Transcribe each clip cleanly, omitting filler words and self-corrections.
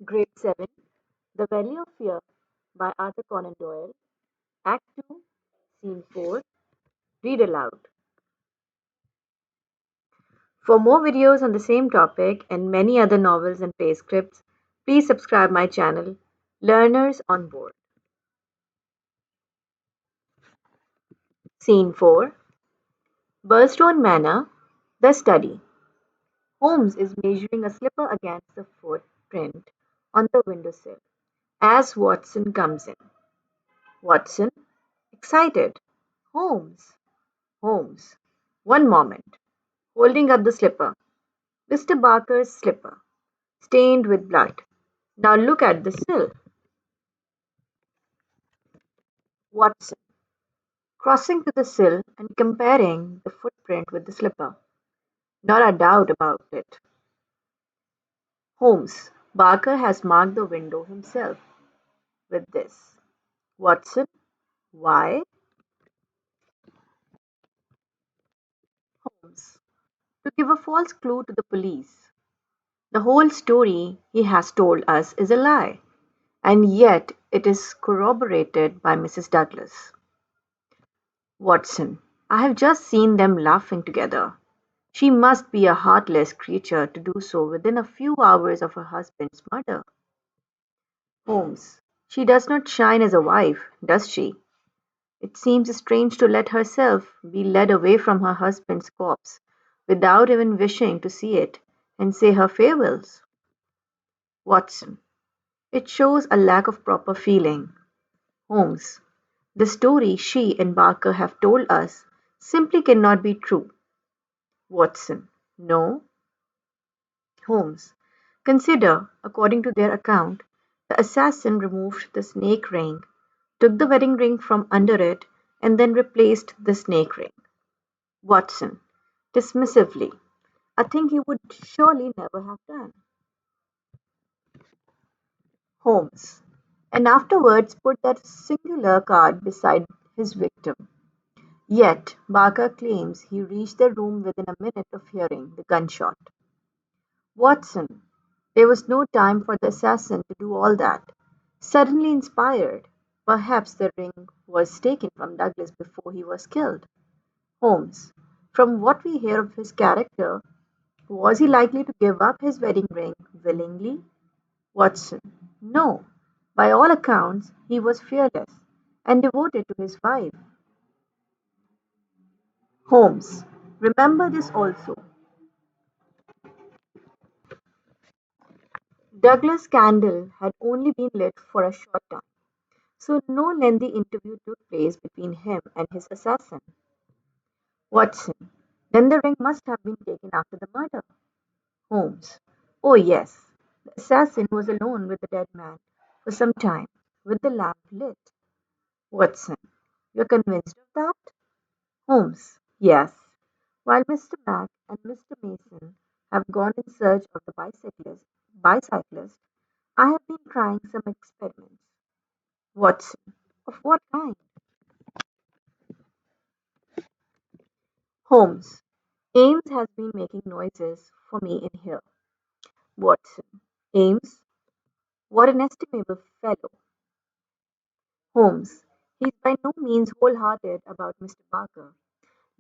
Grade 7, The Valley of Fear by Arthur Conan Doyle. Act 2, Scene 4, Read Aloud. For more videos on the same topic and many other novels and play scripts, please subscribe my channel, Learners on Board. Scene 4, Burstone Manor, The Study. Holmes is measuring a slipper against the footprint on the windowsill as Watson comes in. Watson, excited. Holmes, Holmes. One moment. Holding up the slipper. Mr. Barker's slipper, stained with blood. Now look at the sill. Watson, crossing to the sill and comparing the footprint with the slipper. Not a doubt about it. Holmes, Barker has marked the window himself with this. Watson, why? Holmes, to give a false clue to the police. The whole story he has told us is a lie, and yet it is corroborated by Mrs. Douglas. Watson, I have just seen them laughing together. She must be a heartless creature to do so within a few hours of her husband's murder. Holmes, she does not shine as a wife, does she? It seems strange to let herself be led away from her husband's corpse without even wishing to see it and say her farewells. Watson, it shows a lack of proper feeling. Holmes, the story she and Barker have told us simply cannot be true. Watson, no. Holmes, consider, according to their account, the assassin removed the snake ring, took the wedding ring from under it, and then replaced the snake ring. Watson, dismissively, a thing he would surely never have done. Holmes, and afterwards put that singular card beside his victim. Yet Barker claims he reached the room within a minute of hearing the gunshot. Watson, there was no time for the assassin to do all that. Suddenly inspired, perhaps the ring was taken from Douglas before he was killed. Holmes, from what we hear of his character, was he likely to give up his wedding ring willingly? Watson, no. By all accounts, he was fearless and devoted to his wife. Holmes, remember this also. Douglas' candle had only been lit for a short time, so no lengthy interview took place between him and his assassin. Watson, then the ring must have been taken after the murder. Holmes, oh yes, the assassin was alone with the dead man for some time, with the lamp lit. Watson, you're convinced of that? Holmes, yes. While Mr. Mack and Mr. Mason have gone in search of the bicyclist, I have been trying some experiments. Watson, of what kind? Holmes, Ames has been making noises for me in here. Watson, Ames, what an estimable fellow. Holmes, he's by no means wholehearted about Mr. Barker.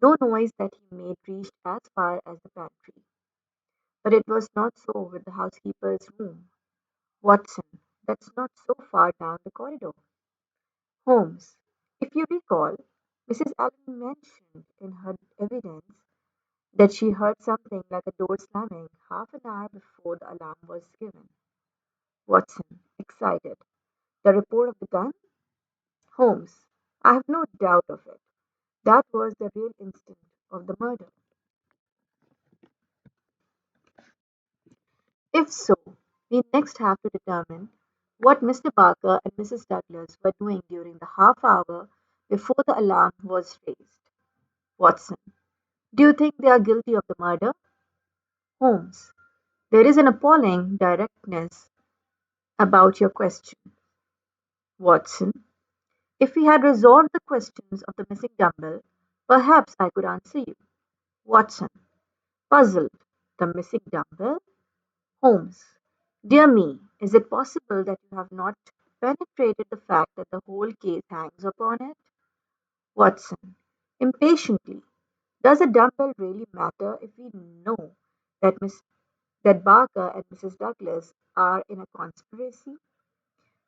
No noise that he made reached as far as the pantry. But it was not so with the housekeeper's room. Watson, that's not so far down the corridor. Holmes, if you recall, Mrs. Allen mentioned in her evidence that she heard something like a door slamming half an hour before the alarm was given. Watson, excited. The report of the gun? Holmes, I have no doubt of it. That was the real instant of the murder. If so, we next have to determine what Mr. Barker and Mrs. Douglas were doing during the half hour before the alarm was raised. Watson, do you think they are guilty of the murder? Holmes, there is an appalling directness about your question. Watson, if we had resolved the questions of the missing dumbbell, perhaps I could answer you. Watson, puzzled. The missing dumbbell? Holmes, dear me, Is it possible that you have not penetrated the fact that the whole case hangs upon it? Watson, impatiently, does a dumbbell really matter if we know that that Barker and Mrs. Douglas are in a conspiracy?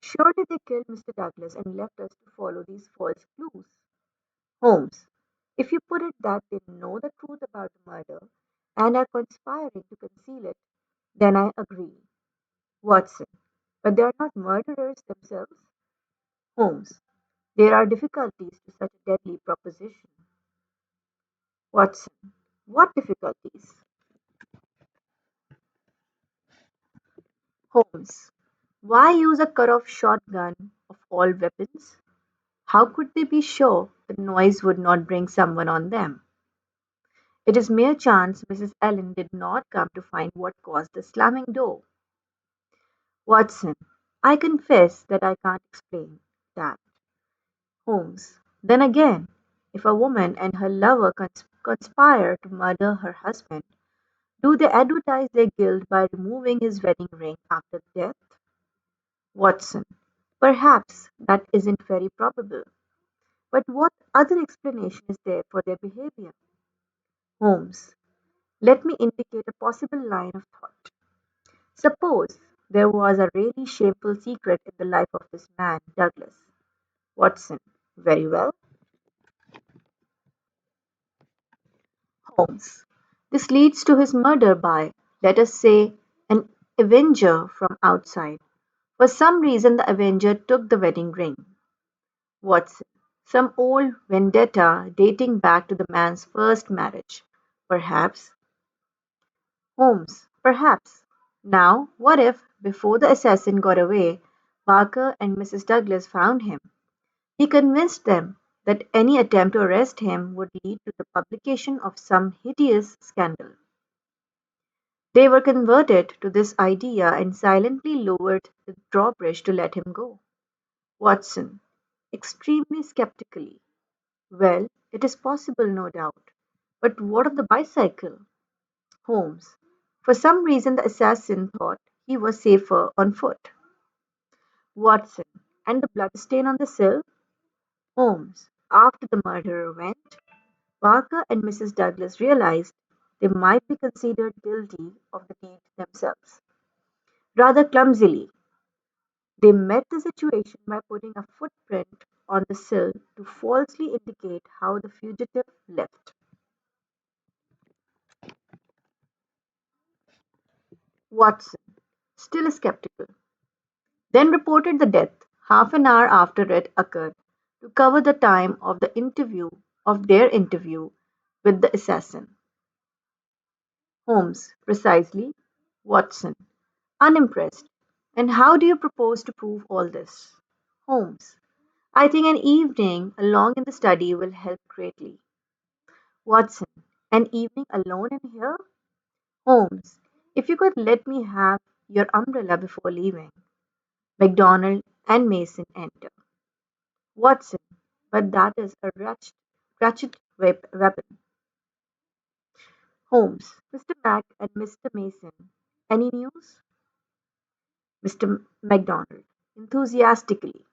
Surely they killed Mr. Douglas and left us to follow these false clues. Holmes, if you put it that they know the truth about the murder and are conspiring to conceal it, then I agree. Watson, but they are not murderers themselves. Holmes, there are difficulties to such a deadly proposition. Watson, what difficulties? Holmes, why use a cut-off shotgun of all weapons? How could they be sure the noise would not bring someone on them? It is mere chance Mrs. Ellen did not come to find what caused the slamming door. Watson, I confess that I can't explain that. Holmes, then again, if a woman and her lover conspire to murder her husband, do they advertise their guilt by removing his wedding ring after death? Watson, perhaps that isn't very probable. But what other explanation is there for their behavior? Holmes, let me indicate a possible line of thought. Suppose there was a really shameful secret in the life of this man, Douglas. Watson, very well. Holmes, this leads to his murder by, let us say, an avenger from outside. For some reason, the avenger took the wedding ring. Watson, some old vendetta dating back to the man's first marriage. Perhaps. Holmes, perhaps. Now, what if, before the assassin got away, Barker and Mrs. Douglas found him? He convinced them that any attempt to arrest him would lead to the publication of some hideous scandal. They were converted to this idea and silently lowered the drawbridge to let him go. Watson, extremely skeptically. Well, it is possible, no doubt. But what of the bicycle? Holmes. For some reason, the assassin thought he was safer on foot. Watson. And the bloodstain on the sill? Holmes. After the murderer went, Barker and Mrs. Douglas realized they might be considered guilty of the deed themselves. Rather clumsily, they met the situation by putting a footprint on the sill to falsely indicate how the fugitive left. Watson, still skeptical, then reported the death half an hour after it occurred to cover the time of their interview with the assassin. Holmes, precisely. Watson, unimpressed. And how do you propose to prove all this? Holmes, I think an evening alone in the study will help greatly. Watson, an evening alone in here? Holmes, if you could let me have your umbrella before leaving. MacDonald and Mason enter. Watson, but that is a weapon. Holmes, Mr. Mac and Mr. Mason. Any news? Mr. MacDonald, enthusiastically.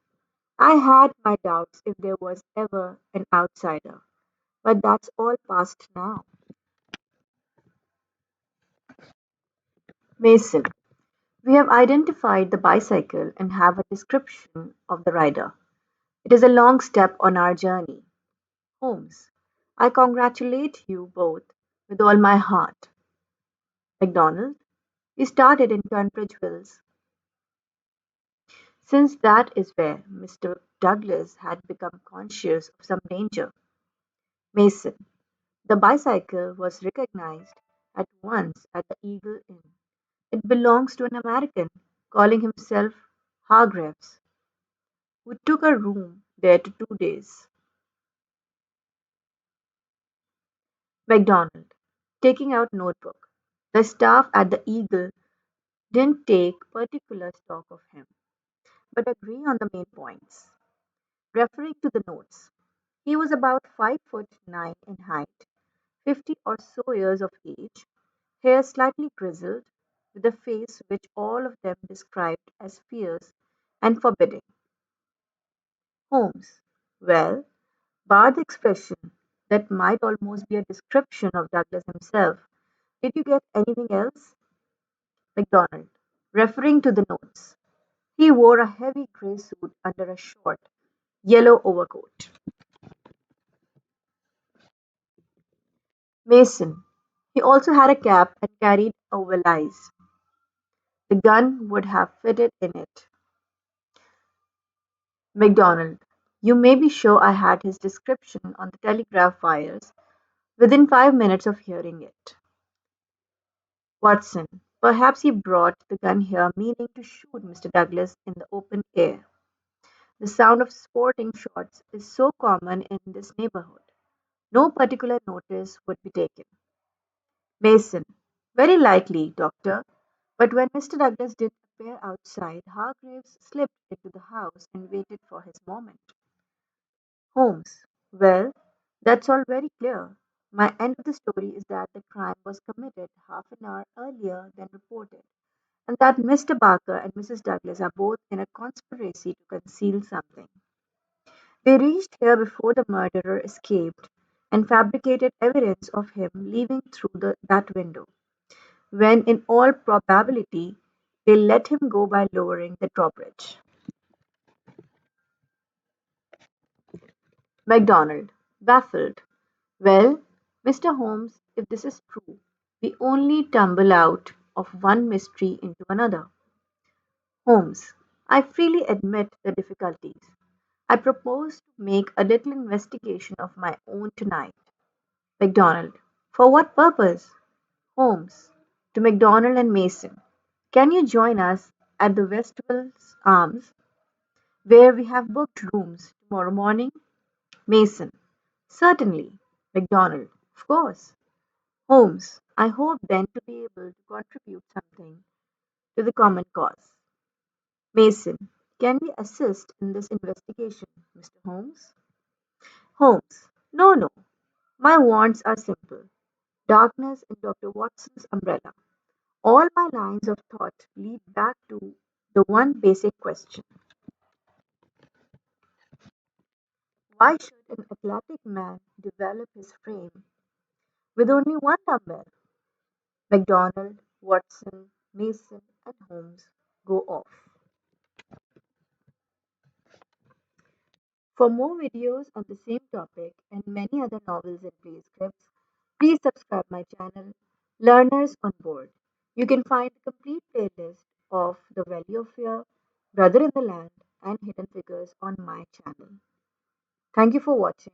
I had my doubts if there was ever an outsider, but that's all past now. Mason, we have identified the bicycle and have a description of the rider. It is a long step on our journey. Holmes, I congratulate you both with all my heart. MacDonald, we started in Tunbridge Wells, since that is where Mr. Douglas had become conscious of some danger. Mason, the bicycle was recognized at once at the Eagle Inn. It belongs to an American calling himself Hargreaves, who took a room there to 2 days. MacDonald, taking out notebook. The staff at the Eagle didn't take particular stock of him, but agree on the main points. Referring to the notes, he was about 5'9" in height, 50 or so years of age, hair slightly grizzled, with a face which all of them described as fierce and forbidding. Holmes. Well, bar the expression that might almost be a description of Douglas himself. Did you get anything else? MacDonald. Referring to the notes. He wore a heavy grey suit under a short, yellow overcoat. Mason. He also had a cap and carried a valise. The gun would have fitted in it. MacDonald. You may be sure I had his description on the telegraph wires within 5 minutes of hearing it. Watson. Perhaps he brought the gun here meaning to shoot Mr. Douglas in the open air. The sound of sporting shots is so common in this neighborhood. No particular notice would be taken. Mason. Very likely, doctor. But when Mr. Douglas did appear outside, Hargraves slipped into the house and waited for his moment. Holmes. Well, that's all very clear. My end of the story is that the crime was committed half an hour earlier than reported, and that Mr. Barker and Mrs. Douglas are both in a conspiracy to conceal something. They reached here before the murderer escaped and fabricated evidence of him leaving through that window, when in all probability they let him go by lowering the drawbridge. MacDonald, baffled. Well, Mr. Holmes, if this is true, we only tumble out of one mystery into another. Holmes, I freely admit the difficulties. I propose to make a little investigation of my own tonight. MacDonald, for what purpose? Holmes, to MacDonald and Mason. Can you join us at the Westwell's Arms, where we have booked rooms tomorrow morning? Mason, certainly. MacDonald, of course. Holmes, I hope then to be able to contribute something to the common cause. Mason, can we assist in this investigation, Mr. Holmes? Holmes, no, no. My wants are simple. Darkness in Dr. Watson's umbrella. All my lines of thought lead back to the one basic question. Why should an athletic man develop his frame with only one dumbbell? MacDonald, Watson, Mason, and Holmes go off. For more videos on the same topic and many other novels and play scripts, please subscribe my channel, Learners on Board. You can find a complete playlist of The Valley of Fear, Brother in the Land, and Hidden Figures on my channel. Thank you for watching.